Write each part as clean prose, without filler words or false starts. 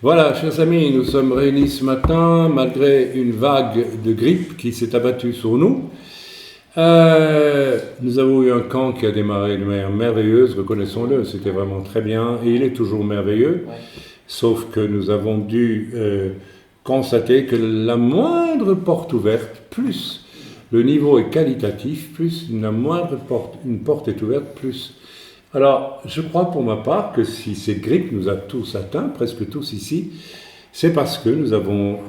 Voilà, chers amis, nous sommes réunis ce matin malgré une vague de grippe qui s'est abattue sur nous. Nous avons eu un camp qui a démarré de manière merveilleuse, reconnaissons-le, c'était vraiment très bien et il est toujours merveilleux, sauf que nous avons dû constater que la moindre porte ouverte, plus le niveau est qualitatif, plus la moindre porte, une porte est ouverte, plus. Alors, je crois pour ma part que si cette grippe nous a tous atteints, presque tous ici, c'est parce que nous avons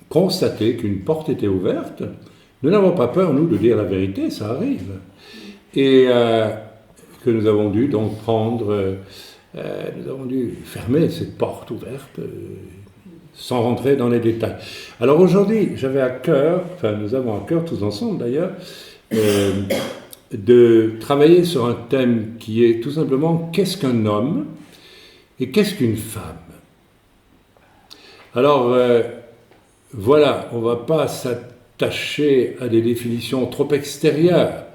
constaté qu'une porte était ouverte. Nous n'avons pas peur, nous, de dire la vérité, ça arrive. Et que nous avons dû donc nous avons dû fermer cette porte ouverte, sans rentrer dans les détails. Alors aujourd'hui, j'avais à cœur, enfin nous avons à cœur tous ensemble d'ailleurs, de travailler sur un thème qui est tout simplement qu'est-ce qu'un homme et qu'est-ce qu'une femme. Alors voilà, on ne va pas s'attacher à des définitions trop extérieures.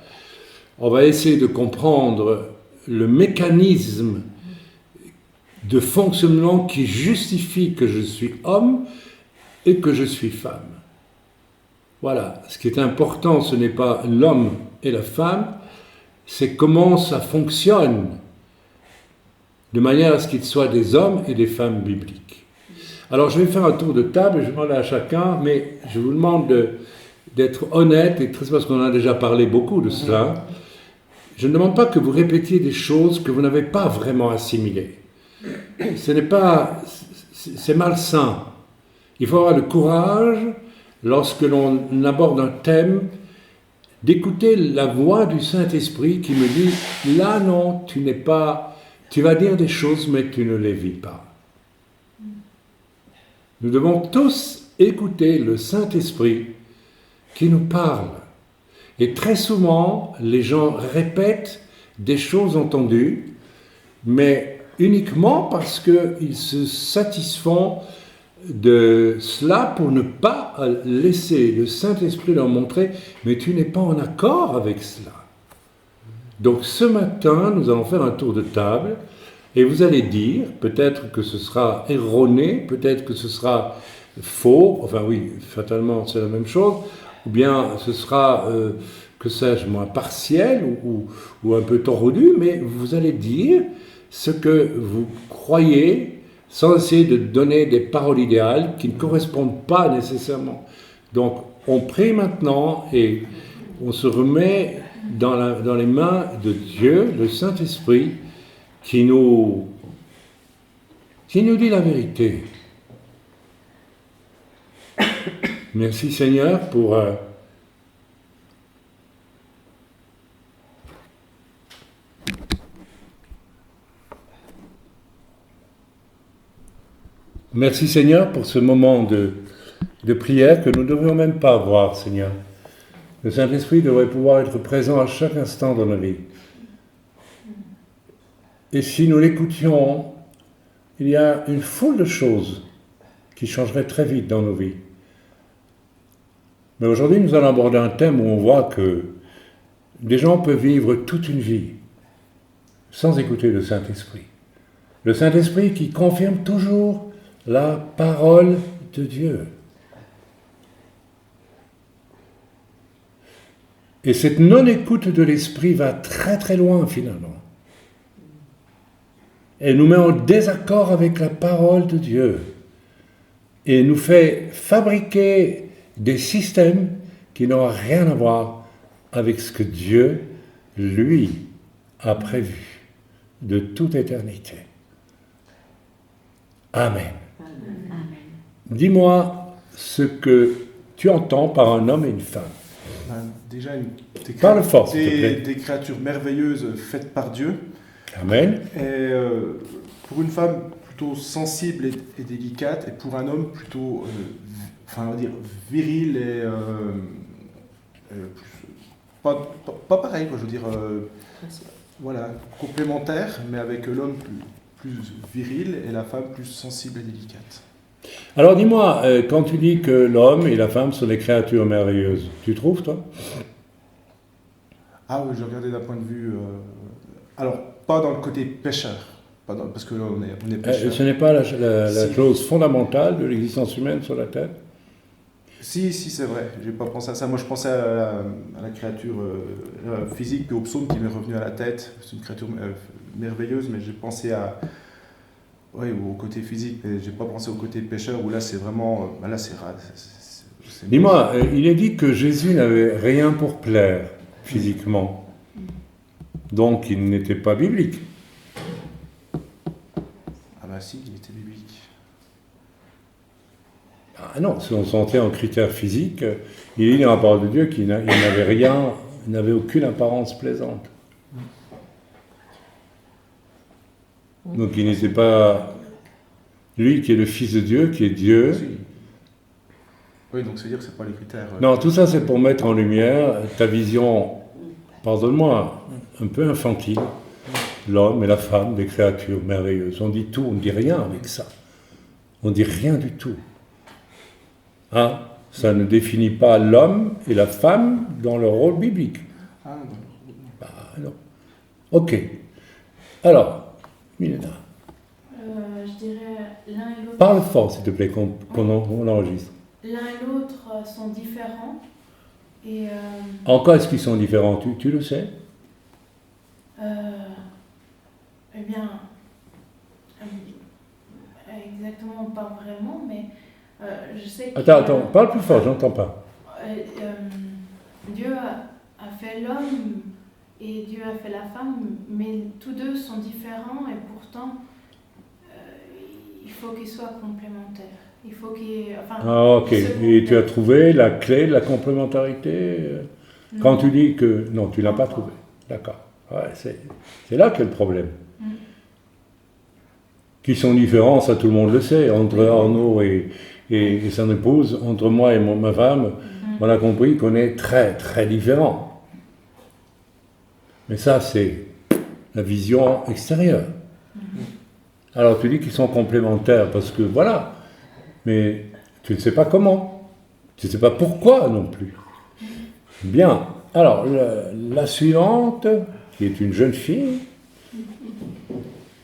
On va essayer de comprendre le mécanisme de fonctionnement qui justifie que je suis homme et que je suis femme. Voilà, ce qui est important, ce n'est pas l'homme et la femme, c'est comment ça fonctionne, de manière à ce qu'ils soient des hommes et des femmes bibliques. Alors je vais faire un tour de table, je demande à chacun, mais je vous demande d'être honnête, et très parce qu'on a déjà parlé beaucoup de cela, je ne demande pas que vous répétiez des choses que vous n'avez pas vraiment assimilées. Ce n'est pas, c'est malsain. Il faut avoir le courage, lorsque l'on aborde un thème, d'écouter la voix du Saint-Esprit qui me dit « Là, non, tu n'es pas... Tu vas dire des choses, mais tu ne les vis pas. » Nous devons tous écouter le Saint-Esprit qui nous parle. Et très souvent, les gens répètent des choses entendues, mais uniquement parce qu'ils se satisfont de cela pour ne pas laisser le Saint-Esprit leur montrer « mais tu n'es pas en accord avec cela ». Donc ce matin, nous allons faire un tour de table et vous allez dire, peut-être que ce sera erroné, peut-être que ce sera faux, enfin oui, fatalement c'est la même chose, ou bien ce sera, que sais-je moi, partiel ou un peu tordu, mais vous allez dire ce que vous croyez sans essayer de donner des paroles idéales qui ne correspondent pas nécessairement. Donc, on prie maintenant et on se remet dans les mains de Dieu, le Saint-Esprit, qui nous dit la vérité. Merci Seigneur pour... Merci Seigneur pour ce moment de prière que nous ne devrions même pas avoir, Seigneur. Le Saint-Esprit devrait pouvoir être présent à chaque instant dans nos vies. Et si nous l'écoutions, il y a une foule de choses qui changeraient très vite dans nos vies. Mais aujourd'hui, nous allons aborder un thème où on voit que des gens peuvent vivre toute une vie sans écouter le Saint-Esprit. Le Saint-Esprit qui confirme toujours la parole de Dieu. Et cette non-écoute de l'esprit va très très loin finalement. Elle nous met en désaccord avec la parole de Dieu. Et nous fait fabriquer des systèmes qui n'ont rien à voir avec ce que Dieu, lui, a prévu de toute éternité. Amen. Dis-moi ce que tu entends par un homme et une femme. Déjà, Parle fort, s'il te plaît. Des créatures merveilleuses faites par Dieu. Amen. Et pour une femme plutôt sensible et délicate, et pour un homme plutôt, on va dire, viril et pas pareil, quoi, je veux dire, voilà, complémentaire, mais avec l'homme plus viril et la femme plus sensible et délicate. Alors dis-moi, quand tu dis que l'homme et la femme sont des créatures merveilleuses, tu trouves toi ? Ah oui, je regardais d'un point de vue... alors, pas dans le côté pécheur, Parce que là, on est pécheur. Ce n'est pas la Si. chose fondamentale de l'existence humaine sur la Terre? Si, c'est vrai. J'ai pas pensé à ça. Moi, je pensais à la créature physique, puis au psaume qui m'est revenu à la tête. C'est une créature merveilleuse, mais j'ai pensé au côté physique. Mais j'ai pas pensé au côté pécheur, où là, c'est vraiment... là, c'est rare. Dis-moi, il est dit que Jésus n'avait rien pour plaire physiquement. Donc, il n'était pas biblique. Ah bah si, il était biblique. Ah non, si on s'en tient aux critères physiques, il est dit dans la parole de Dieu qu'il n'avait rien, il n'avait aucune apparence plaisante. Donc il n'était pas lui qui est le Fils de Dieu, qui est Dieu. Si. Oui, donc ça veut dire que c'est pas les critères... Non, tout ça c'est pour mettre en lumière ta vision, pardonne-moi, un peu infantile. L'homme et la femme, des créatures merveilleuses. On dit tout, on ne dit rien avec ça. On ne dit rien du tout. Hein? Ça ne définit pas l'homme et la femme dans leur rôle biblique. Ah, non. Bah, non. Ok. Alors, Milena, Je dirais l'un et l'autre. parle fort s'il te plaît, qu'on enregistre. L'un et l'autre sont différents. Et En quoi est-ce qu'ils sont différents? Tu le sais? eh bien, exactement pas vraiment, mais je sais que Attends, parle plus fort, j'entends pas. Dieu a fait l'homme et Dieu a fait la femme, mais tous deux sont différents et pourtant il faut qu'ils soient complémentaires. Il faut qu'ils... Enfin, Ah, ok. Et tu as trouvé la clé de la complémentarité quand tu dis que... Non, tu l'as pas trouvé. D'accord. Ouais, c'est là qu'est le problème. Qui sont différents, ça tout le monde le sait, entre Arnaud et son épouse, entre moi et ma femme, on a compris qu'on est très, très différents. Mais ça, c'est la vision extérieure. Alors tu dis qu'ils sont complémentaires, parce que voilà, mais tu ne sais pas comment, tu ne sais pas pourquoi non plus. Bien, alors la suivante, qui est une jeune fille,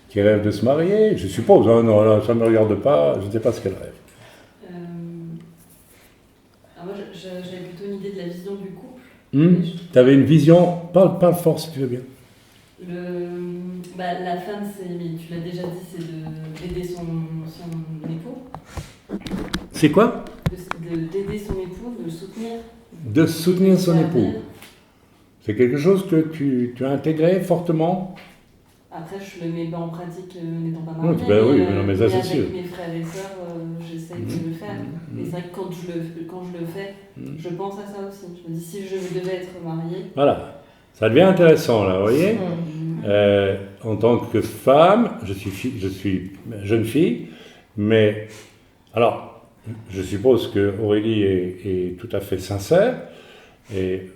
qui rêve de se marier, je suppose, hein, non, là, ça ne me regarde pas, je ne sais pas ce qu'elle rêve. Alors moi, j'avais plutôt une idée de la vision du couple. Tu avais une vision, parle fort si tu veux bien. La femme, mais tu l'as déjà dit, c'est d'aider son époux. C'est quoi? D'aider son époux, de le soutenir. De soutenir son Servir. époux. C'est quelque chose que tu as intégré fortement? Après, je le mets pas en pratique n'étant pas Non, mariée. oui, non, mais ça, c'est sûr. Avec mes frères et sœurs, j'essaye de le faire. Mais c'est vrai que quand je le fais, je pense à ça aussi. Je me dis, si je devais être mariée... Voilà. Ça devient intéressant, là, vous voyez? En tant que femme, je suis jeune fille, mais... Alors, je suppose que Aurélie est tout à fait sincère. Et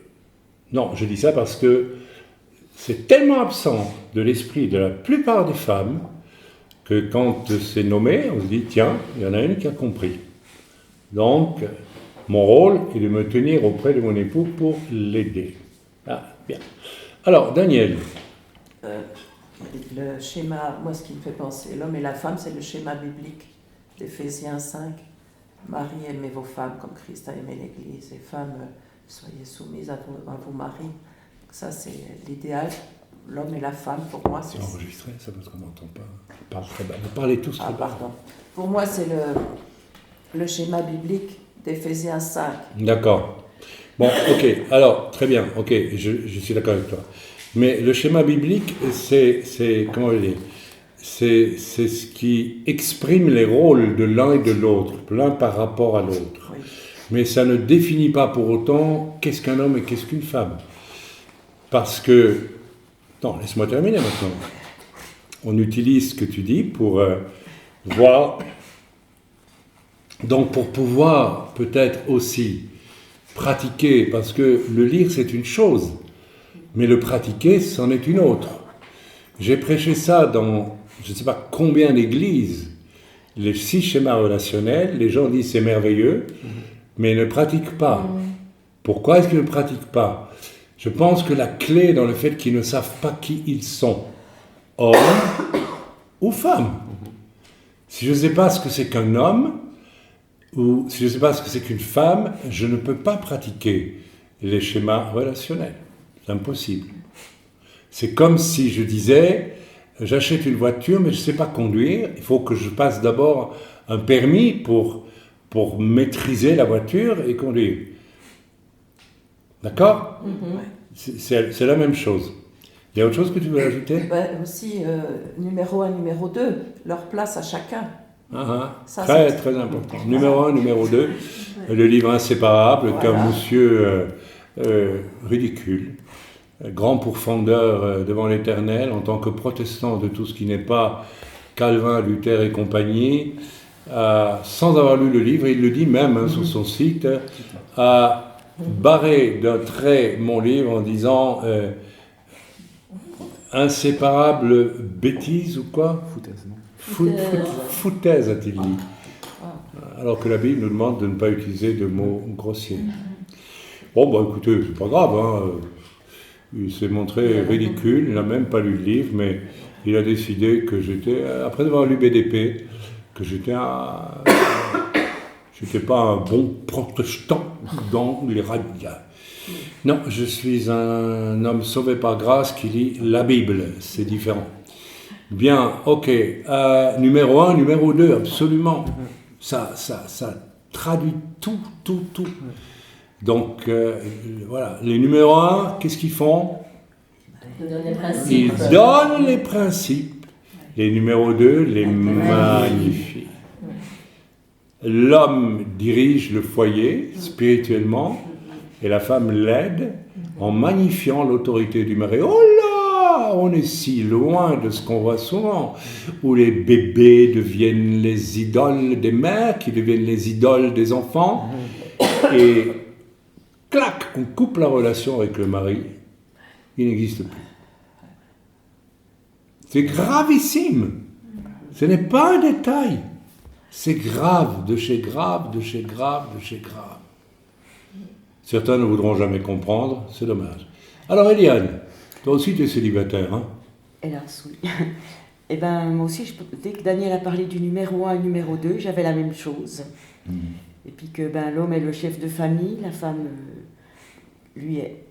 non, je dis ça parce que c'est tellement absent de l'esprit de la plupart des femmes que quand c'est nommé, on se dit, tiens, il y en a une qui a compris. Donc, mon rôle est de me tenir auprès de mon époux pour l'aider. Ah, bien. Alors, Daniel. Le schéma, moi ce qui me fait penser, l'homme et la femme, c'est le schéma biblique d'Éphésiens 5. Marie, aimez vos femmes comme Christ a aimé l'Église. Et femmes, soyez soumises à vos maris. Ça, c'est l'idéal. L'homme et la femme, pour moi, c'est enregistré, ça parce qu'on n'entend pas. Je parle très bas. Vous parlez tous très bas. Pardon. Pour moi, c'est le schéma biblique d'Éphésiens 5. D'accord. Bon, ok. Alors, très bien. Ok, je suis d'accord avec toi. Mais le schéma biblique, c'est comment dire, c'est ce qui exprime les rôles de l'un et de l'autre, l'un par rapport à l'autre. Oui. Mais ça ne définit pas pour autant qu'est-ce qu'un homme et qu'est-ce qu'une femme. Parce que... Non, laisse-moi terminer maintenant. On utilise ce que tu dis pour voir... Donc pour pouvoir peut-être aussi pratiquer, parce que le lire c'est une chose, mais le pratiquer c'en est une autre. J'ai prêché ça dans je ne sais pas combien d'églises, les 6 schémas relationnels, les gens disent c'est merveilleux, mais ils ne pratiquent pas. Pourquoi est-ce qu'ils ne pratiquent pas? Je pense que la clé est dans le fait qu'ils ne savent pas qui ils sont. Hommes ou femme. Si je ne sais pas ce que c'est qu'un homme, ou si je ne sais pas ce que c'est qu'une femme, je ne peux pas pratiquer les schémas relationnels. C'est impossible. C'est comme si je disais, j'achète une voiture, mais je ne sais pas conduire, il faut que je passe d'abord un permis pour maîtriser la voiture et conduire. D'accord ? C'est la même chose. Il y a autre chose que tu veux ajouter ? Aussi, numéro 1, numéro 2, leur place à chacun. Ça, très, très important. Numéro 1, numéro 2, le livre inséparable qu'un monsieur ridicule, grand pourfendeur devant l'Éternel, en tant que protestant de tout ce qui n'est pas Calvin, Luther et compagnie, sans avoir lu le livre, il le dit même sur son site, a barré d'un trait mon livre en disant inséparable bêtise ou quoi ? Foutaise, non ? Foutaise, a-t-il dit. Alors que la Bible nous demande de ne pas utiliser de mots grossiers. Bon, écoutez, c'est pas grave, hein. Il s'est montré ridicule, il n'a même pas lu le livre, mais il a décidé que j'étais, après avoir lu BDP, que j'étais pas un bon protestant dans les radias. Non, je suis un homme sauvé par grâce qui lit la Bible, c'est différent. Bien, ok. Numéro 1, numéro 2, absolument. Ça traduit tout. Donc, voilà. Les numéros 1, qu'est-ce qu'ils font ? Ils donnent les principes. Les numéros 2 les magnifient. L'homme dirige le foyer spirituellement et la femme l'aide en magnifiant l'autorité du mari. Oh là, on est si loin de ce qu'on voit souvent, où les bébés deviennent les idoles des mères, qui deviennent les idoles des enfants, et clac, on coupe la relation avec le mari, il n'existe plus. C'est gravissime. Ce n'est pas un détail. C'est grave, de chez grave, de chez grave, de chez grave. Certains ne voudront jamais comprendre, c'est dommage. Alors Eliane, toi aussi tu es célibataire, hein ? Hélas, oui. Eh bien, moi aussi, dès que Daniel a parlé du numéro 1 et numéro 2, j'avais la même chose. Et puis que l'homme est le chef de famille, la femme, lui, est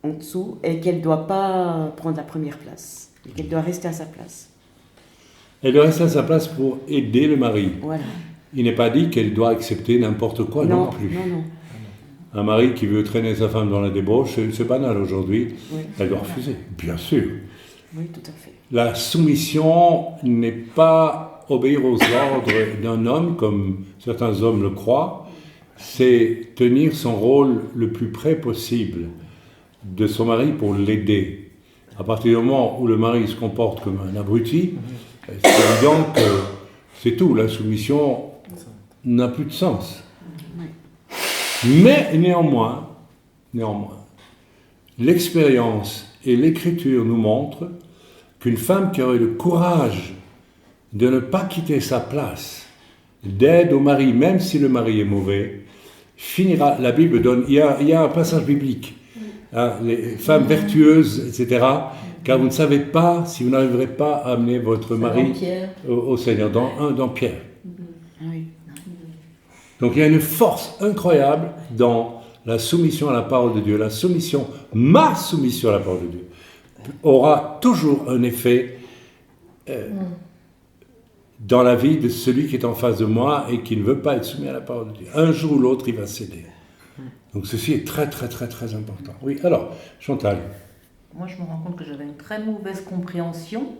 en dessous, et qu'elle ne doit pas prendre la première place, et qu'elle doit rester à sa place. Elle doit rester à sa place pour aider le mari. Voilà. Il n'est pas dit qu'elle doit accepter n'importe quoi non plus. Non. Un mari qui veut traîner sa femme dans la débauche, c'est banal aujourd'hui. Oui. Elle doit refuser, bien sûr. Oui, tout à fait. La soumission n'est pas obéir aux ordres d'un homme, comme certains hommes le croient, c'est tenir son rôle le plus près possible de son mari pour l'aider. À partir du moment où le mari se comporte comme un abruti, c'est évident que c'est tout, la soumission n'a plus de sens. Mais néanmoins, l'expérience et l'écriture nous montrent qu'une femme qui aurait le courage de ne pas quitter sa place, d'aide au mari, même si le mari est mauvais, finira, la Bible donne, il y a un passage biblique, hein, les femmes vertueuses, etc., car vous ne savez pas si vous n'arriverez pas à amener votre mari au Seigneur, dans Pierre. Oui. Donc il y a une force incroyable dans la soumission à la parole de Dieu. Ma soumission à la parole de Dieu, aura toujours un effet dans la vie de celui qui est en face de moi et qui ne veut pas être soumis à la parole de Dieu. Un jour ou l'autre, il va céder. Donc ceci est très, très, très, très important. Oui, alors, Chantal. Moi, je me rends compte que j'avais une très mauvaise compréhension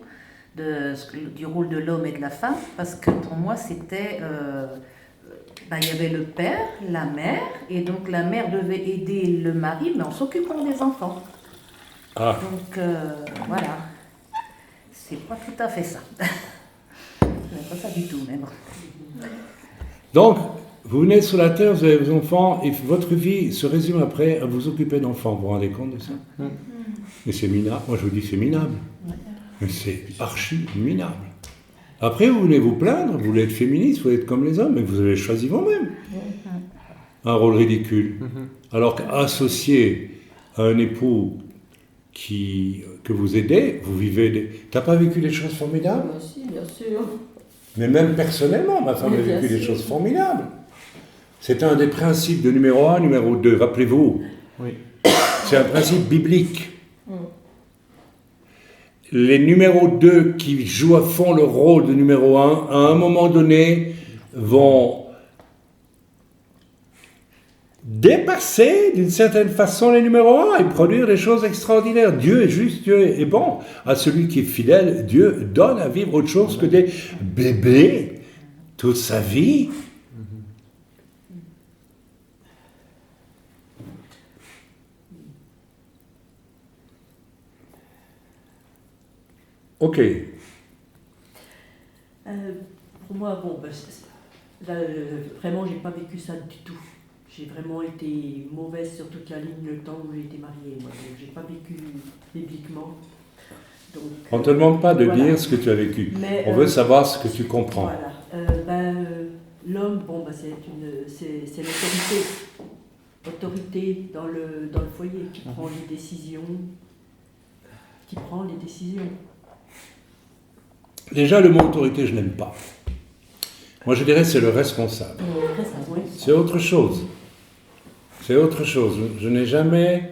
du rôle de l'homme et de la femme, parce que pour moi, c'était... il y avait le père, la mère, et donc la mère devait aider le mari, mais en s'occupant des enfants. Ah. Donc, voilà. C'est pas tout à fait ça. C'est pas ça du tout, même. Donc, vous venez sur la terre, vous avez vos enfants, et votre vie se résume après à vous occuper d'enfants. Vous vous rendez compte de ça ? Mais c'est minable. Moi, je vous dis, c'est minable. Mais c'est archi minable. Après, vous venez vous plaindre, vous voulez être féministe, vous voulez être comme les hommes, mais vous avez choisi vous-même un rôle ridicule. Alors qu'associé à un époux que vous aidez, vous vivez... T'as pas vécu des choses formidables? Moi aussi, bien sûr. Mais même personnellement, ma femme a vécu des choses formidables. C'est un des principes de numéro 1, numéro 2, rappelez-vous. Oui. C'est un principe biblique. Les numéros 2 qui jouent à fond le rôle de numéro 1, à un moment donné, vont dépasser d'une certaine façon les numéros 1 et produire des choses extraordinaires. Dieu est juste, Dieu est bon. À celui qui est fidèle, Dieu donne à vivre autre chose que des bébés toute sa vie. Ok. Pour moi, bon, là, vraiment, j'ai pas vécu ça du tout. J'ai vraiment été mauvaise sur toute la ligne le temps où j'ai été mariée. Moi, donc, j'ai pas vécu bibliquement. Donc, on ne te demande pas de voilà. dire ce que tu as vécu. Mais, on veut savoir ce que tu comprends. Voilà. L'homme, bon, c'est l'autorité. Autorité dans le foyer qui prend les décisions. Déjà, le mot autorité, je n'aime pas. Moi, je dirais c'est le responsable. C'est autre chose. C'est autre chose. Je n'ai jamais...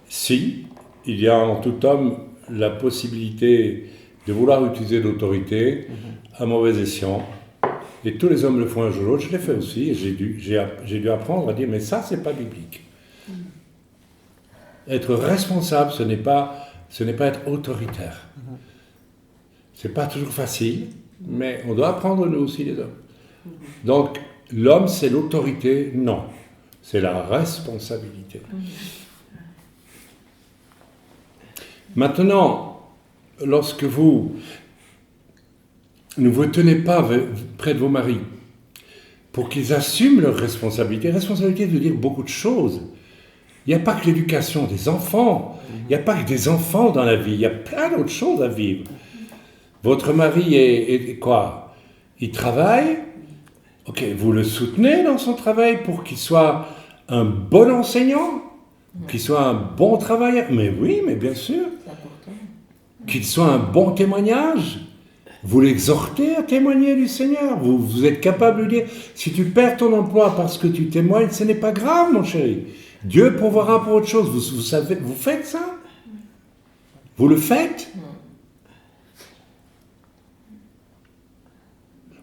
Si, il y a en tout homme la possibilité de vouloir utiliser l'autorité à mauvais escient. Et tous les hommes le font un jour ou l'autre. Je l'ai fait aussi. Et j'ai dû apprendre à dire, mais ça, c'est pas biblique. Être responsable, ce n'est pas être autoritaire. C'est pas toujours facile, mais on doit apprendre nous aussi les hommes. Donc, l'homme c'est l'autorité? Non, c'est la responsabilité. Maintenant, lorsque vous ne vous tenez pas près de vos maris pour qu'ils assument leurs responsabilités, responsabilité veut dire beaucoup de choses. Il n'y a pas que l'éducation des enfants, il n'y a pas que des enfants dans la vie, il y a plein d'autres choses à vivre. Votre mari est quoi? Il travaille? Ok, vous le soutenez dans son travail pour qu'il soit un bon enseignant? Qu'il soit un bon travailleur? Mais oui, mais bien sûr. Qu'il soit un bon témoignage? Vous l'exhortez à témoigner du Seigneur. Vous êtes capable de dire, si tu perds ton emploi parce que tu témoignes, ce n'est pas grave, mon chéri. Dieu pourvoira pour autre chose. Vous savez, vous faites ça? Vous le faites?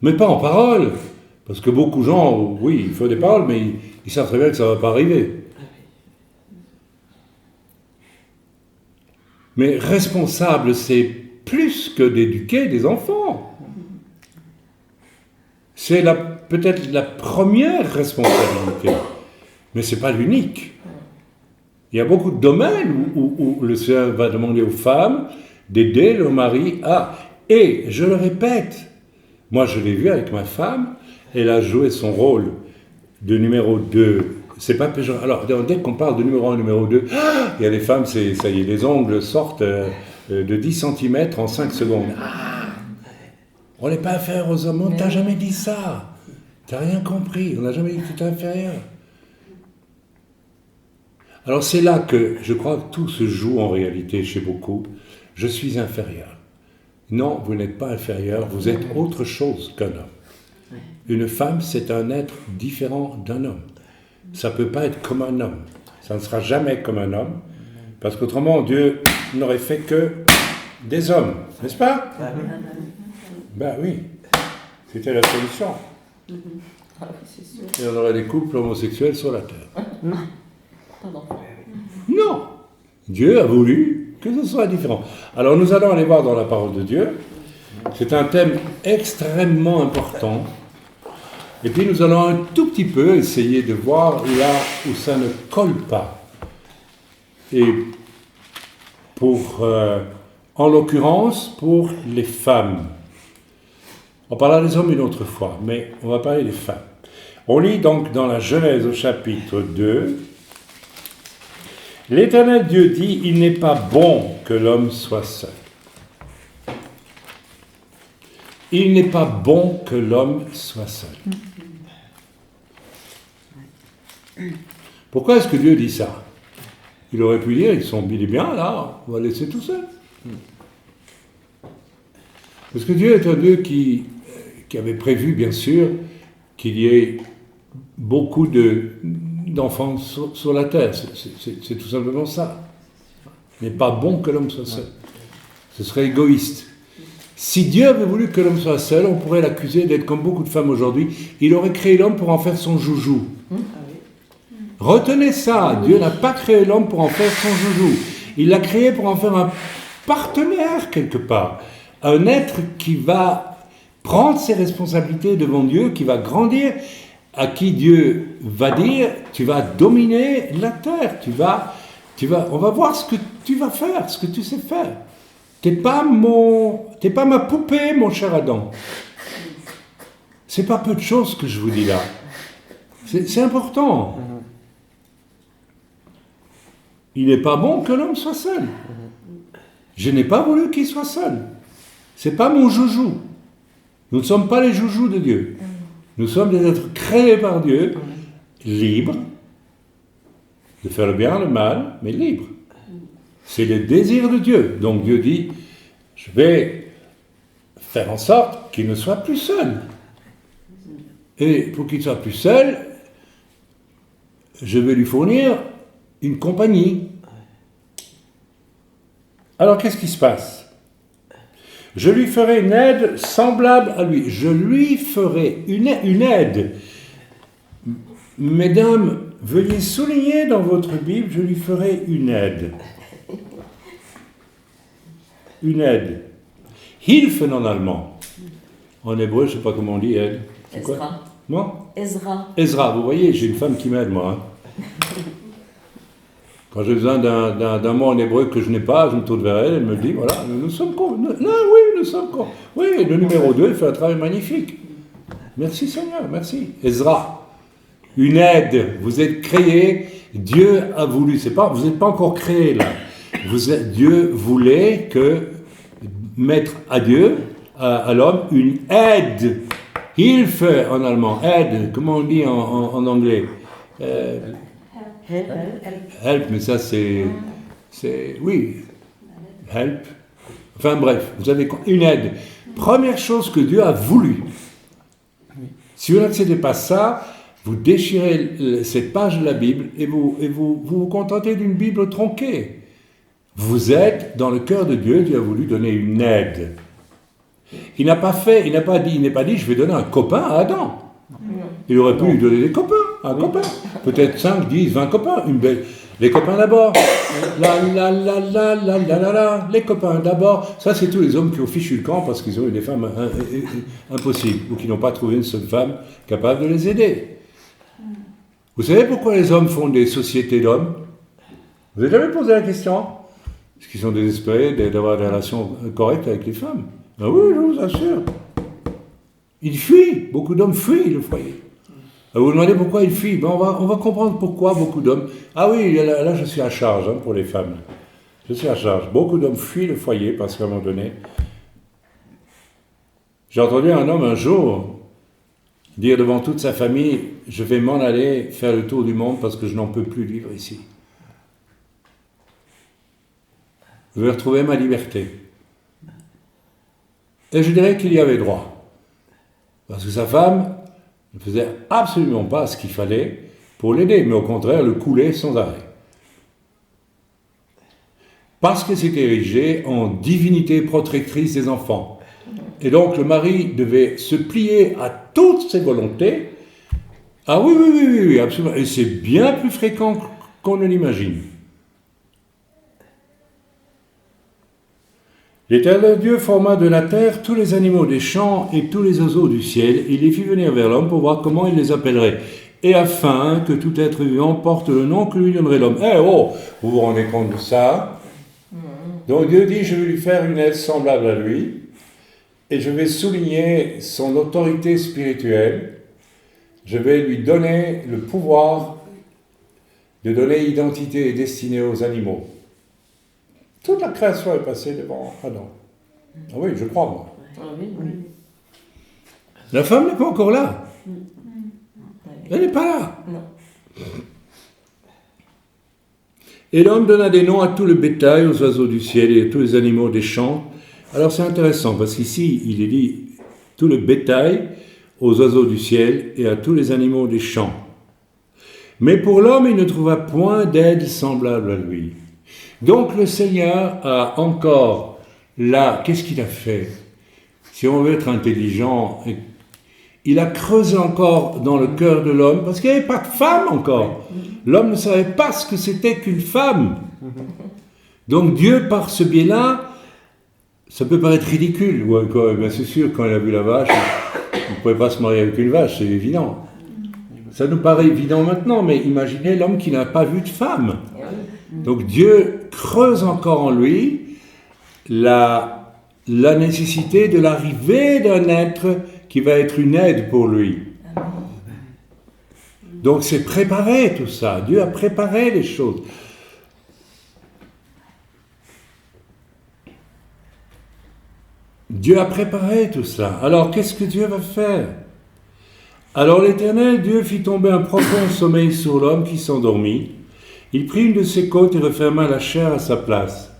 Mais pas en parole. Parce que beaucoup de gens, oui, il faut des paroles, mais ils savent très bien que ça ne va pas arriver. Mais responsable, c'est plus que d'éduquer des enfants. C'est peut-être la première responsabilité. Mais ce n'est pas l'unique. Il y a beaucoup de domaines où le Seigneur va demander aux femmes d'aider leur mari à... Et, je le répète, moi je l'ai vu avec ma femme, elle a joué son rôle de numéro 2. C'est pas péjoratif. Alors, dès qu'on parle de numéro 1, numéro 2, il y a des femmes, ça y est, les ongles sortent de 10 cm en 5 secondes. On n'est pas inférieur aux hommes, on ne t'a jamais dit ça. Tu n'as rien compris, on n'a jamais dit que tu étais inférieur. Alors c'est là que je crois que tout se joue en réalité chez beaucoup. Je suis inférieur. Non, vous n'êtes pas inférieur, vous êtes autre chose qu'un homme. Une femme, c'est un être différent d'un homme. Ça ne peut pas être comme un homme. Ça ne sera jamais comme un homme, parce qu'autrement, Dieu n'aurait fait que des hommes, n'est-ce pas? Ben oui, c'était la solution. Et on aurait des couples homosexuels sur la terre. Non, Dieu a voulu que ce soit différent. Alors nous allons aller voir dans la parole de Dieu. C'est un thème extrêmement important. Et puis nous allons un tout petit peu essayer de voir là où ça ne colle pas. Et en l'occurrence, pour les femmes. On parlera des hommes une autre fois, mais on va parler des femmes. On lit donc dans la Genèse au chapitre 2. L'Éternel Dieu dit, il n'est pas bon que l'homme soit seul. Il n'est pas bon que l'homme soit seul. Pourquoi est-ce que Dieu dit ça? Il aurait pu dire, il est bien là, on va le laisser tout seul. Parce que Dieu est un Dieu qui avait prévu, bien sûr, qu'il y ait beaucoup d'enfants sur la terre. C'est tout simplement ça. Il n'est pas bon que l'homme soit seul. Ce serait égoïste. Si Dieu avait voulu que l'homme soit seul, on pourrait l'accuser d'être comme beaucoup de femmes aujourd'hui. Il aurait créé l'homme pour en faire son joujou. Retenez ça, Dieu n'a pas créé l'homme pour en faire son joujou. Il l'a créé pour en faire un partenaire quelque part. Un être qui va prendre ses responsabilités devant Dieu, qui va grandir, à qui Dieu va dire, tu vas dominer la terre, on va voir ce que tu vas faire, ce que tu sais faire. T'es pas ma poupée, mon cher Adam. C'est pas peu de choses que je vous dis là. C'est important. Il n'est pas bon que l'homme soit seul. Je n'ai pas voulu qu'il soit seul. C'est pas mon joujou. Nous ne sommes pas les joujous de Dieu. Nous sommes des êtres créés par Dieu, libres, de faire le bien, le mal, mais libres. C'est le désir de Dieu. Donc Dieu dit, je vais faire en sorte qu'il ne soit plus seul. Et pour qu'il soit plus seul, je vais lui fournir une compagnie. Alors qu'est-ce qui se passe ? Je lui ferai une aide semblable à lui. Je lui ferai une aide. Mesdames, veuillez souligner dans votre Bible, je lui ferai une aide. Une aide. Hilfen en allemand. En hébreu, je ne sais pas comment on dit aide. C'est quoi ? Ezra. Moi ? Ezra. Ezra, vous voyez, j'ai une femme qui m'aide, moi. Quand j'ai besoin d'un mot en hébreu que je n'ai pas, je me tourne vers elle, elle me dit, voilà, nous sommes con. Nous sommes con. Oui, le numéro 2, il fait un travail magnifique. Merci Seigneur, merci. Ezra, une aide, vous êtes créés, Dieu a voulu, vous n'êtes pas encore créés là. Dieu voulait mettre à Dieu, à l'homme, une aide. Hilfe en allemand, aide, comment on dit en anglais Help, mais ça c'est oui, help. Enfin bref, vous avez une aide. Première chose que Dieu a voulu. Si vous n'acceptez pas ça, vous déchirez cette page de la Bible et vous contentez d'une Bible tronquée. Vous êtes dans le cœur de Dieu, Dieu a voulu donner une aide. Il n'est pas dit, je vais donner un copain à Adam. Il aurait pu lui donner des copains, un copain. Peut-être 5, 10, 20 copains. Les copains d'abord. Les copains d'abord. Ça, c'est tous les hommes qui ont fichu le camp parce qu'ils ont eu des femmes impossibles ou qui n'ont pas trouvé une seule femme capable de les aider. Vous savez pourquoi les hommes font des sociétés d'hommes ? Vous n'avez jamais posé la question ? Parce qu'ils sont désespérés d'avoir des relations correctes avec les femmes. Ah oui, je vous assure. Ils fuient. Beaucoup d'hommes fuient le foyer. Vous vous demandez pourquoi ils fuient. On va comprendre pourquoi beaucoup d'hommes... Ah oui, là je suis à charge pour les femmes. Je suis à charge. Beaucoup d'hommes fuient le foyer parce qu'à un moment donné... J'ai entendu un homme un jour dire devant toute sa famille, je vais m'en aller faire le tour du monde parce que je n'en peux plus vivre ici. Je vais retrouver ma liberté. Et je dirais qu'il y avait droit. Parce que sa femme ne faisait absolument pas ce qu'il fallait pour l'aider, mais au contraire le coulait sans arrêt. Parce qu'elle s'était érigée en divinité protectrice des enfants. Et donc le mari devait se plier à toutes ses volontés. Ah oui, absolument. Et c'est bien plus fréquent qu'on ne l'imagine. L'Éternel Dieu forma de la terre tous les animaux des champs et tous les oiseaux du ciel. Il les fit venir vers l'homme pour voir comment il les appellerait. Et afin que tout être vivant porte le nom que lui donnerait l'homme. Vous vous rendez compte de ça ? Donc Dieu dit, je vais lui faire une aide semblable à lui. Et je vais souligner son autorité spirituelle. Je vais lui donner le pouvoir de donner identité et destinée aux animaux. Toute la création est passée devant Adam. Ah oui, je crois, moi. La femme n'est pas encore là. Elle n'est pas là. Et l'homme donna des noms à tout le bétail, aux oiseaux du ciel et à tous les animaux des champs. Alors c'est intéressant parce qu'ici il est dit tout le bétail, aux oiseaux du ciel et à tous les animaux des champs. Mais pour l'homme, il ne trouva point d'aide semblable à lui. Donc le Seigneur a encore là, qu'est-ce qu'il a fait? Si on veut être intelligent, il a creusé encore dans le cœur de l'homme, parce qu'il n'y avait pas de femme encore. L'homme ne savait pas ce que c'était qu'une femme. Donc Dieu, par ce biais-là, ça peut paraître ridicule. Bien c'est sûr, quand il a vu la vache, il ne pouvait pas se marier avec une vache, c'est évident. Ça nous paraît évident maintenant, mais imaginez l'homme qui n'a pas vu de femme. Donc Dieu creuse encore en lui la nécessité de l'arrivée d'un être qui va être une aide pour lui. Donc c'est préparé tout ça. Dieu a préparé les choses. Dieu a préparé tout ça. Alors qu'est-ce que Dieu va faire? Alors l'Éternel, Dieu fit tomber un profond sommeil sur l'homme qui s'endormit. Il prit une de ses côtes et referma la chair à sa place.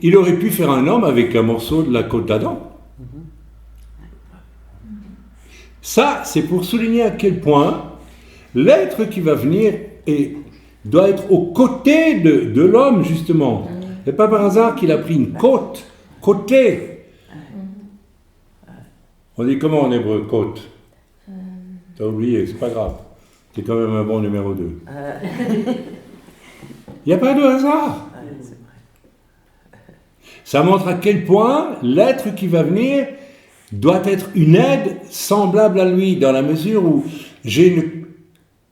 Il aurait pu faire un homme avec un morceau de la côte d'Adam. Ça, c'est pour souligner à quel point l'être qui va venir doit être aux côtés de l'homme, justement. C'est pas par hasard qu'il a pris une côte, côté. On dit comment en hébreu, côte? T'as oublié, c'est pas grave. C'est quand même un bon numéro 2. Il n'y a pas de hasard. Ça montre à quel point l'être qui va venir doit être une aide semblable à lui, dans la mesure où j'ai une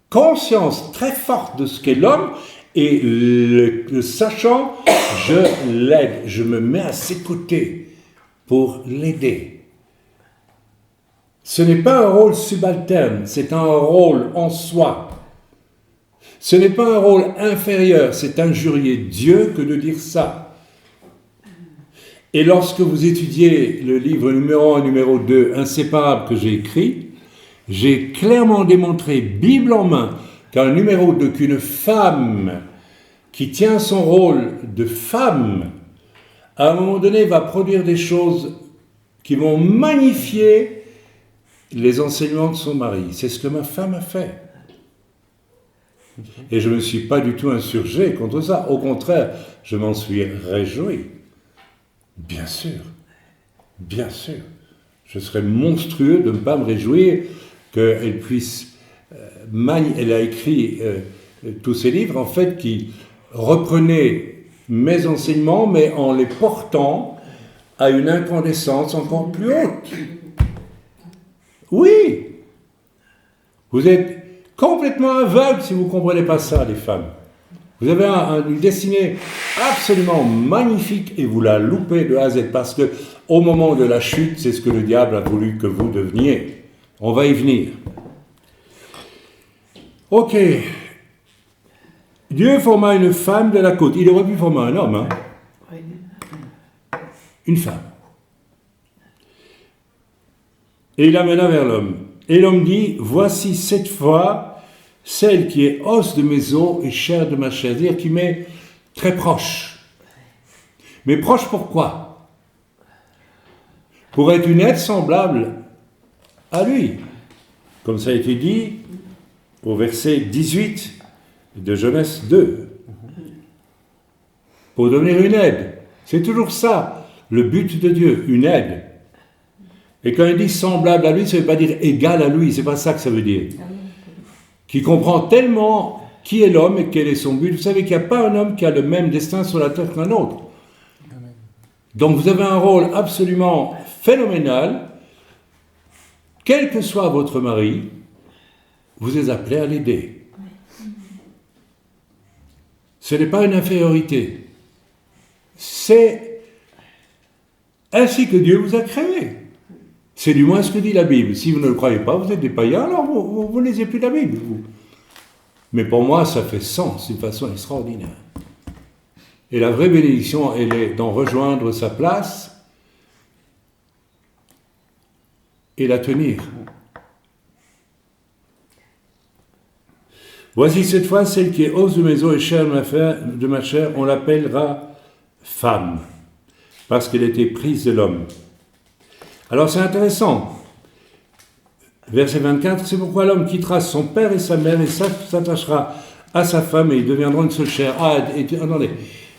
conscience très forte de ce qu'est l'homme, et le sachant, je l'aide, je me mets à ses côtés pour l'aider. Ce n'est pas un rôle subalterne, c'est un rôle en soi. Ce n'est pas un rôle inférieur, c'est injurier Dieu que de dire ça. Et lorsque vous étudiez le livre numéro 1 et numéro 2, Inséparables, que j'ai écrit, j'ai clairement démontré, Bible en main, qu'une femme qui tient son rôle de femme, à un moment donné, va produire des choses qui vont magnifier les enseignements de son mari. C'est ce que ma femme a fait. Et je ne me suis pas du tout insurgé contre ça. Au contraire, je m'en suis réjoui. Bien sûr, bien sûr. Je serais monstrueux de ne pas me réjouir qu'elle puisse... elle a écrit tous ces livres, en fait, qui reprenaient mes enseignements, mais en les portant à une incandescence encore plus haute. Oui! Vous êtes complètement aveugles si vous ne comprenez pas ça, les femmes. Vous avez une destinée absolument magnifique et vous la loupez de A à Z parce que au moment de la chute, c'est ce que le diable a voulu que vous deveniez. On va y venir. Ok. Dieu forma une femme de la côte. Il aurait pu former un homme, hein? Une femme. Et il l'amena vers l'homme. Et l'homme dit, voici cette fois celle qui est os de mes os et chair de ma chair, c'est-à-dire qui m'est très proche. Mais proche pourquoi? Pour être une aide semblable à lui. Comme ça a été dit au verset 18 de Genèse 2. Pour devenir une aide. C'est toujours ça, le but de Dieu, une aide. Et quand il dit semblable à lui, ça ne veut pas dire égal à lui, c'est pas ça que ça veut dire. Qui comprend tellement qui est l'homme et quel est son but. Vous savez qu'il n'y a pas un homme qui a le même destin sur la terre qu'un autre. Donc vous avez un rôle absolument phénoménal. Quel que soit votre mari, vous êtes appelé à l'aider. Ce n'est pas une infériorité. C'est ainsi que Dieu vous a créé. C'est du moins ce que dit la Bible. Si vous ne le croyez pas, vous êtes des païens, alors vous ne lisez plus la Bible. Vous. Mais pour moi, ça fait sens d'une façon extraordinaire. Et la vraie bénédiction, elle est d'en rejoindre sa place et la tenir. Voici cette fois celle qui est os de mes os et chair de ma chair, on l'appellera femme, parce qu'elle était prise de l'homme. Alors c'est intéressant. Verset 24, c'est pourquoi l'homme quittera son père et sa mère et s'attachera à sa femme et ils deviendront une seule chair. Ah, attendez,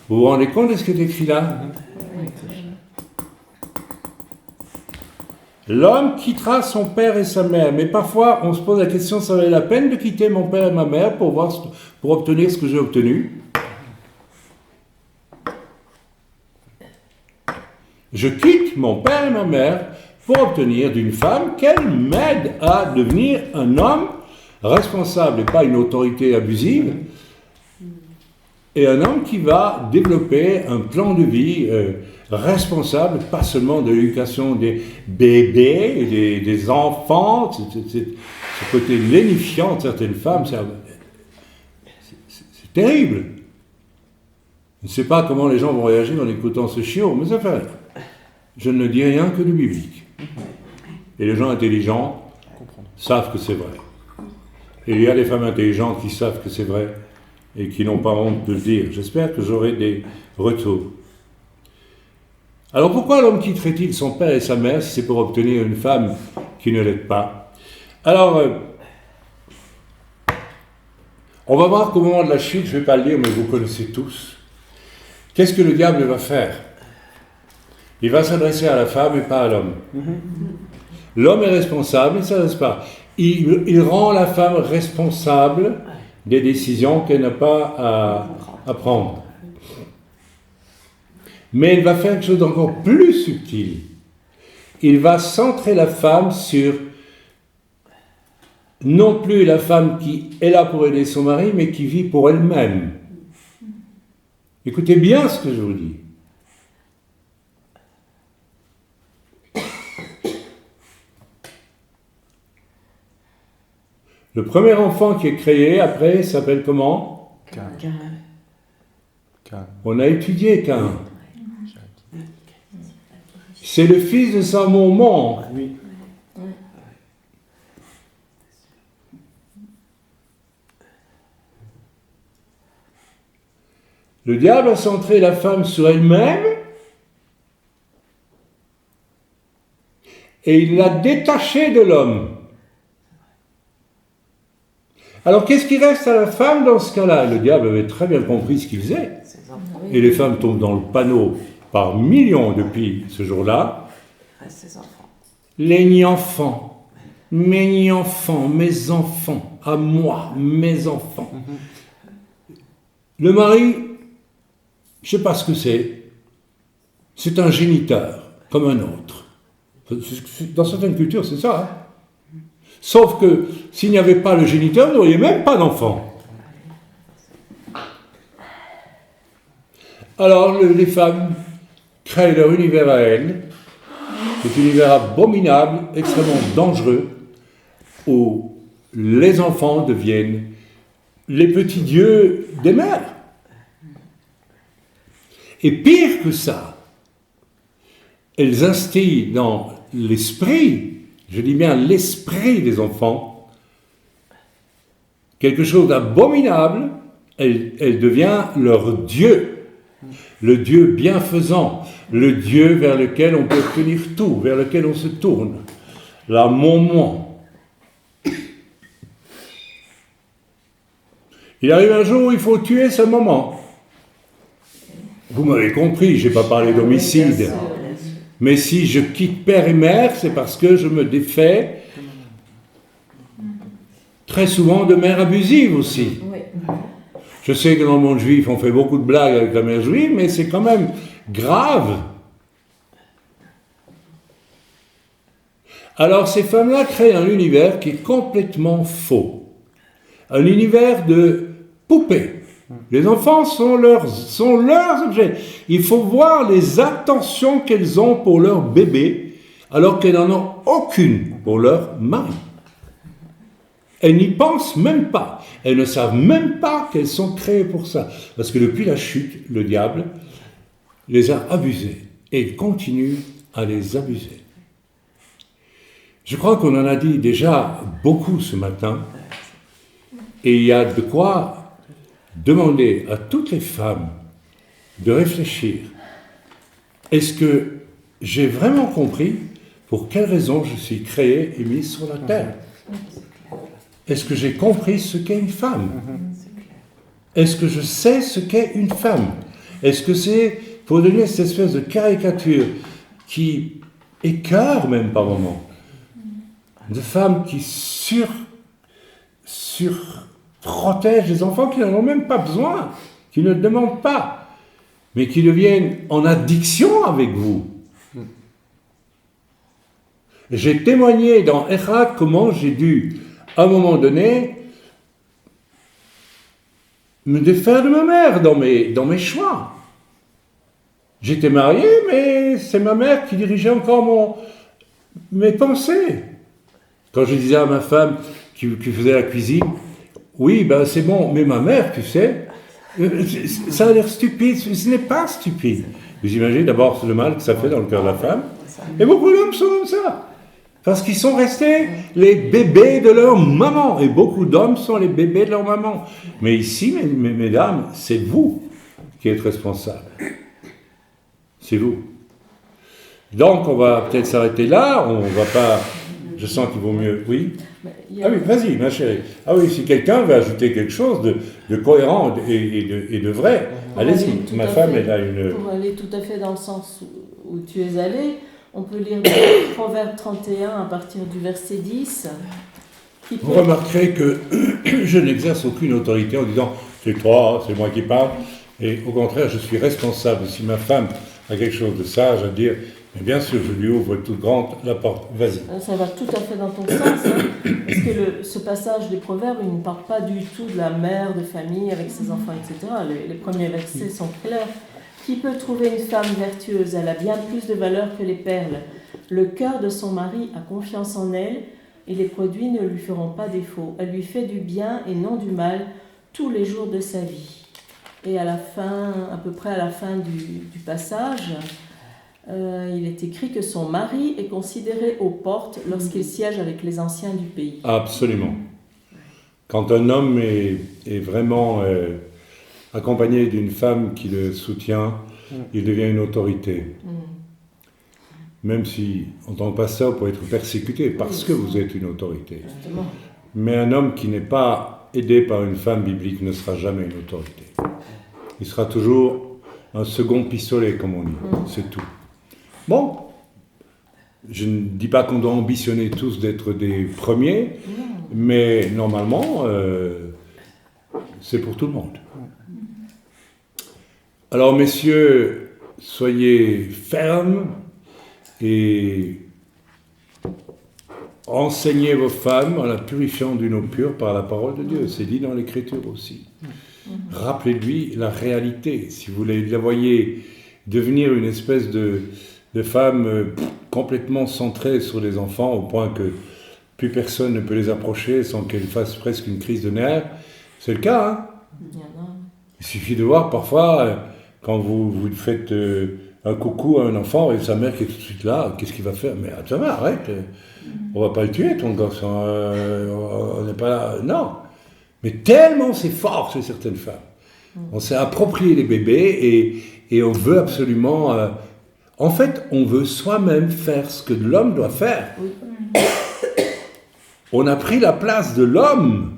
vous vous rendez compte de ce qui est écrit là? L'homme quittera son père et sa mère. Mais parfois, on se pose la question, ça valait la peine de quitter mon père et ma mère pour obtenir ce que j'ai obtenu? Je quitte mon père et ma mère pour obtenir d'une femme qu'elle m'aide à devenir un homme responsable et pas une autorité abusive, et un homme qui va développer un plan de vie responsable, pas seulement de l'éducation des bébés, des enfants, ce côté lénifiant de certaines femmes, c'est terrible. Je ne sais pas comment les gens vont réagir en écoutant ce chiot, mais ça fait rien. Je ne dis rien que de biblique. Et les gens intelligents savent que c'est vrai. Et il y a des femmes intelligentes qui savent que c'est vrai et qui n'ont pas honte de le dire. J'espère que j'aurai des retours. Alors pourquoi l'homme quitterait-il son père et sa mère si c'est pour obtenir une femme qui ne l'aide pas? Alors, on va voir qu'au moment de la chute, je ne vais pas le dire, mais vous connaissez tous, qu'est-ce que le diable va faire? Il va s'adresser à la femme et pas à l'homme. L'homme est responsable, il ne s'adresse pas. Il rend la femme responsable des décisions qu'elle n'a pas à prendre. Mais il va faire quelque chose d'encore plus subtil. Il va centrer la femme sur non plus la femme qui est là pour aider son mari, mais qui vit pour elle-même. Écoutez bien ce que je vous dis. Le premier enfant qui est créé, après, s'appelle comment? Caïn. On a étudié Caïn. C'est le fils de sa maman. Oui. Le diable a centré la femme sur elle-même et il l'a détachée de l'homme. Alors qu'est-ce qui reste à la femme dans ce cas-là? Le diable avait très bien compris ce qu'il faisait. Et les femmes tombent dans le panneau par millions depuis ce jour-là. Les enfants, mes enfants, mes enfants, à moi, mes enfants. Le mari, je ne sais pas ce que c'est un géniteur, comme un autre. Dans certaines cultures, c'est ça. Hein? Sauf que s'il n'y avait pas le géniteur, vous n'auriez même pas d'enfant. Alors les femmes créent leur univers à elles, cet univers abominable, extrêmement dangereux, où les enfants deviennent les petits dieux des mères. Et pire que ça, elles instillent dans l'esprit, je dis bien l'esprit des enfants, quelque chose d'abominable. Elle devient leur Dieu, le Dieu bienfaisant, le Dieu vers lequel on peut obtenir tout, vers lequel on se tourne, la maman. Il arrive un jour où il faut tuer sa maman. Vous m'avez compris, je n'ai pas parlé d'homicide. Mais si je quitte père et mère, c'est parce que je me défais très souvent de mère abusive aussi. Je sais que dans le monde juif, on fait beaucoup de blagues avec la mère juive, mais c'est quand même grave. Alors ces femmes-là créent un univers qui est complètement faux. Un univers de poupées. Les enfants sont leurs objets. Il faut voir les attentions qu'elles ont pour leur bébé, alors qu'elles n'en ont aucune pour leur mari. Elles n'y pensent même pas. Elles ne savent même pas qu'elles sont créées pour ça. Parce que depuis la chute, le diable les a abusées. Et il continue à les abuser. Je crois qu'on en a dit déjà beaucoup ce matin. Et il y a de quoi demander à toutes les femmes de réfléchir. Est-ce que j'ai vraiment compris pour quelle raison je suis créé et mis sur la terre? Est-ce que j'ai compris ce qu'est une femme? Est-ce que je sais ce qu'est une femme? Est-ce que c'est, pour donner cette espèce de caricature qui écœure même par moments, de femmes qui protègent les enfants qui n'en ont même pas besoin, qui ne demandent pas, mais qui deviennent en addiction avec vous. J'ai témoigné dans Echad comment j'ai dû, à un moment donné, me défaire de ma mère dans mes choix. J'étais marié, mais c'est ma mère qui dirigeait encore mes pensées. Quand je disais à ma femme qui faisait la cuisine, oui, ben c'est bon, mais ma mère, tu sais, ça a l'air stupide, ce n'est pas stupide. Vous imaginez d'abord le mal que ça fait dans le cœur de la femme. Et beaucoup d'hommes sont comme ça. Parce qu'ils sont restés les bébés de leur maman. Et beaucoup d'hommes sont les bébés de leur maman. Mais ici, mesdames, c'est vous qui êtes responsables. C'est vous. Donc, on va peut-être s'arrêter là. On va pas... Je sens qu'il vaut mieux... Oui? Ah oui, vas-y, ma chérie. Ah oui, si quelqu'un veut ajouter quelque chose de cohérent et de vrai, allez-y. Ma femme, elle a une... Pour aller tout à fait dans le sens où tu es allé, on peut lire le Proverbe 31 à partir du verset 10. Vous remarquerez que je n'exerce aucune autorité en disant « c'est toi, c'est moi qui parle ». Et au contraire, je suis responsable. Si ma femme a quelque chose de sage à dire, mais bien sûr, je lui ouvre toute grande la porte. Vas-y. Ça va tout à fait dans ton sens. Parce que ce passage des Proverbes, il ne parle pas du tout de la mère de famille avec ses enfants, etc. Les premiers versets sont clairs. Qui peut trouver une femme vertueuse? Elle a bien plus de valeur que les perles. Le cœur de son mari a confiance en elle et les produits ne lui feront pas défaut. Elle lui fait du bien et non du mal tous les jours de sa vie. Et à la fin, à peu près à la fin du passage, il est écrit que son mari est considéré aux portes lorsqu'il siège avec les anciens du pays. Absolument. Quand un homme est vraiment... accompagné d'une femme qui le soutient, il devient une autorité. Même si, en tant que pasteur, vous pouvez être persécuté parce que vous êtes une autorité. Justement. Mais un homme qui n'est pas aidé par une femme biblique ne sera jamais une autorité. Il sera toujours un second pistolet, comme on dit. C'est tout. Bon, je ne dis pas qu'on doit ambitionner tous d'être des premiers, mais normalement, c'est pour tout le monde. Alors, messieurs, soyez fermes et enseignez vos femmes en la purifiant d'une eau pure par la parole de Dieu. C'est dit dans l'Écriture aussi. Rappelez-lui la réalité. Si vous la voyez devenir une espèce de femme complètement centrée sur les enfants, au point que plus personne ne peut les approcher sans qu'elle fasse presque une crise de nerfs, c'est le cas, hein? Il suffit de voir parfois... Quand vous faites un coucou à un enfant et sa mère qui est tout de suite là, qu'est-ce qu'il va faire? Mais attends, arrête, on va pas le tuer ton gosse, on n'est pas là. Non, mais tellement c'est fort chez certaines femmes. On s'est approprié les bébés et on veut absolument... en fait, on veut soi-même faire ce que l'homme doit faire. On a pris la place de l'homme.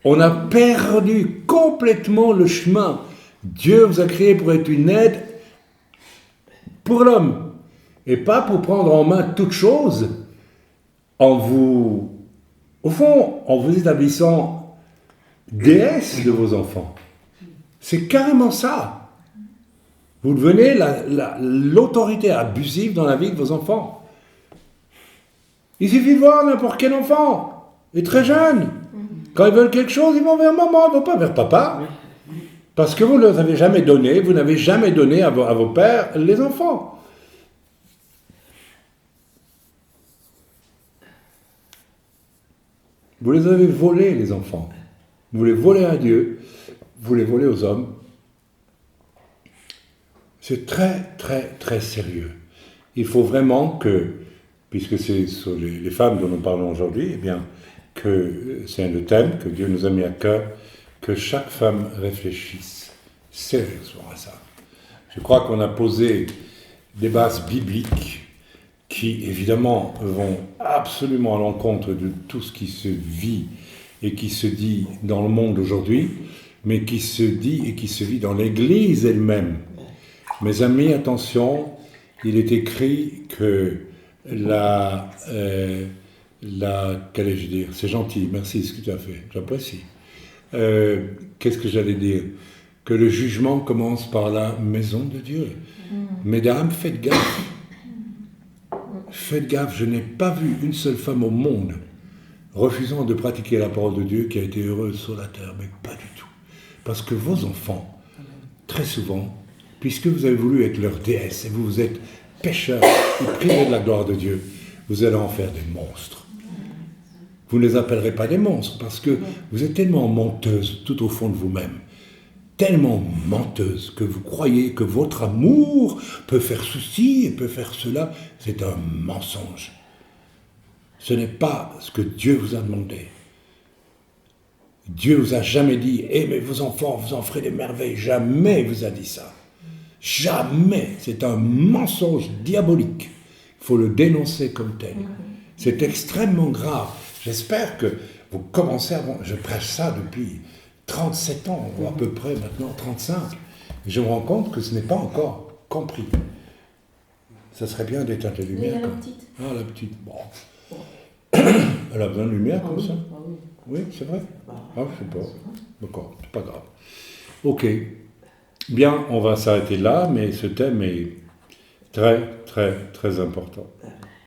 On a perdu complètement le chemin. Dieu vous a créé pour être une aide pour l'homme et pas pour prendre en main toute chose en vous établissant déesse de vos enfants. C'est carrément ça. Vous devenez l'autorité abusive dans la vie de vos enfants. Il suffit de voir n'importe quel enfant, est très jeune. Quand ils veulent quelque chose, ils vont vers maman, ils ne vont pas vers papa. Parce que vous ne leur avez jamais donné, vous n'avez jamais donné à vos pères les enfants. Vous les avez volés, les enfants. Vous les volez à Dieu, vous les volez aux hommes. C'est très, très, très sérieux. Il faut vraiment que, puisque c'est sur les femmes dont nous parlons aujourd'hui, eh bien, que c'est un thème que Dieu nous a mis à cœur, que chaque femme réfléchisse sérieusement à ça. Je crois qu'on a posé des bases bibliques qui, évidemment, vont absolument à l'encontre de tout ce qui se vit et qui se dit dans le monde aujourd'hui, mais qui se dit et qui se vit dans l'Église elle-même. Mes amis, attention, il est écrit que qu'allais-je dire? C'est gentil, merci ce que tu as fait, j'apprécie. Qu'est-ce que j'allais dire? Que le jugement commence par la maison de Dieu. Mesdames, faites gaffe. Faites gaffe, je n'ai pas vu une seule femme au monde refusant de pratiquer la parole de Dieu qui a été heureuse sur la terre, mais pas du tout. Parce que vos enfants, très souvent, puisque vous avez voulu être leur déesse et vous êtes pécheurs et privés de la gloire de Dieu, vous allez en faire des monstres. Vous ne les appellerez pas des monstres parce que vous êtes tellement menteuses tout au fond de vous-même, tellement menteuse que vous croyez que votre amour peut faire ceci et peut faire cela. C'est un mensonge. Ce n'est pas ce que Dieu vous a demandé. Dieu vous a jamais dit « Aimez vos enfants, vous en ferez des merveilles ». Jamais il vous a dit ça. Jamais. C'est un mensonge diabolique. Il faut le dénoncer comme tel. C'est extrêmement grave. J'espère que vous commencez à... Je prêche ça depuis 37 ans, ou à peu près maintenant 35. Et je me rends compte que ce n'est pas encore compris. Ça serait bien d'éteindre les lumières. la petite. Ah, la petite. Bon. Elle a besoin de lumière comme ça? Oui, c'est vrai? Ah, je sais pas. D'accord, c'est pas grave. Ok. Bien, on va s'arrêter là, mais ce thème est très, très, très important.